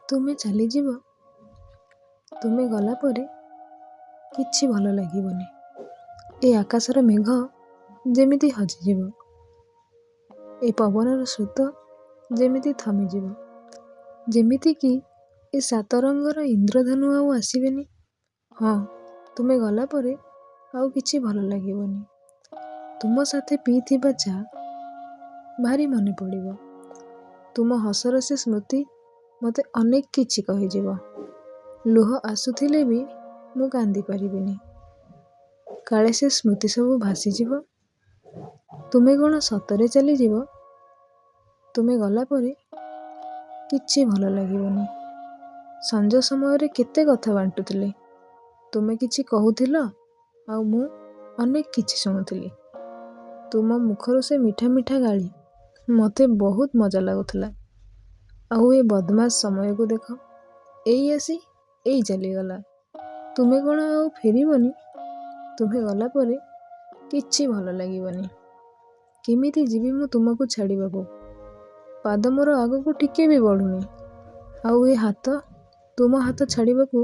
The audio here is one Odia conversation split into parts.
ତୁମେ ଚାଲିଯିବ, ତୁମେ ଗଲା ପରେ କିଛି ଭଲ ଲାଗିବନି। ଏ ଆକାଶର ମେଘ ଯେମିତି ହଜିଯିବ, ଏ ପବନର ସ୍ରୋତ ଯେମିତି ଥମିଯିବ, ଯେମିତିକି ଏ ସାତ ରଙ୍ଗର ଇନ୍ଦ୍ରଧନୁ ଆଉ ଆସିବେନି। ହଁ, ତୁମେ ଗଲା ପରେ ଆଉ କିଛି ଭଲ ଲାଗିବନି। ତୁମ ସାଥେ ପିଇଥିବା ଚା ଭାରି ମନେ ପଡ଼ିବ। ତୁମ ହସର ସେ ସ୍ମୃତି ମୋତେ ଅନେକ କିଛି କହିଯିବ। ଲୁହ ଆସୁଥିଲେ ବି ମୁଁ କାନ୍ଦି ପାରିବିନି। କାଳେ ସେ ସ୍ମୃତି ସବୁ ଭାସିଯିବ। ତୁମେ କ'ଣ ସତରେ ଚାଲିଯିବ? ତୁମେ ଗଲା ପରେ କିଛି ଭଲ ଲାଗିବନି। ସଞ୍ଜ ସମୟରେ କେତେ କଥା ବାଣ୍ଟୁଥିଲେ। ତୁମେ କିଛି କହୁଥିଲ ଆଉ ମୁଁ ଅନେକ କିଛି ଶୁଣୁଥିଲି। ତୁମ ମୁଖରୁ ସେ ମିଠା ମିଠା ଗାଳି ମୋତେ ବହୁତ ମଜା ଲାଗୁଥିଲା। ଆଉ ଏ ବଦମାସ ସମୟକୁ ଦେଖ, ଏଇ ଆସି ଏଇ ଚାଲିଗଲା। ତୁମେ କ'ଣ ଆଉ ଫେରିବନି? ତୁମେ ଗଲା ପରେ କିଛି ଭଲ ଲାଗିବନି। କେମିତି ଯିବି ମୁଁ ତୁମକୁ ଛାଡ଼ିବାକୁ? ପାଦ ମୋର ଆଗକୁ ଟିକେ ବି ବଢ଼ୁନି। ଆଉ ଏ ହାତ ତୁମ ହାତ ଛାଡ଼ିବାକୁ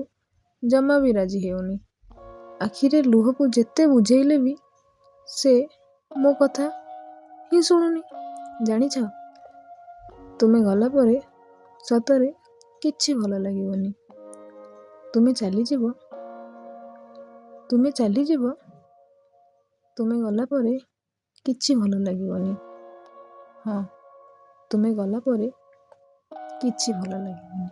ଜମା ବି ରାଜି ହେଉନି। ଆଖିରେ ଲୁହକୁ ଯେତେ ବୁଝେଇଲେ ବି ସେ ମୋ କଥା ହିଁ ଶୁଣୁନି। ଜାଣିଛ, ତୁମେ ଗଲା ପରେ ସତରେ କିଛି ଭଲ ଲାଗିବନି। ତୁମେ ଚାଲିଯିବ, ତୁମେ ଚାଲିଯିବ, ତୁମେ ଗଲା ପରେ କିଛି ଭଲ ଲାଗିବନି। ହଁ, ତୁମେ ଗଲା ପରେ କିଛି ଭଲ ଲାଗିବନି।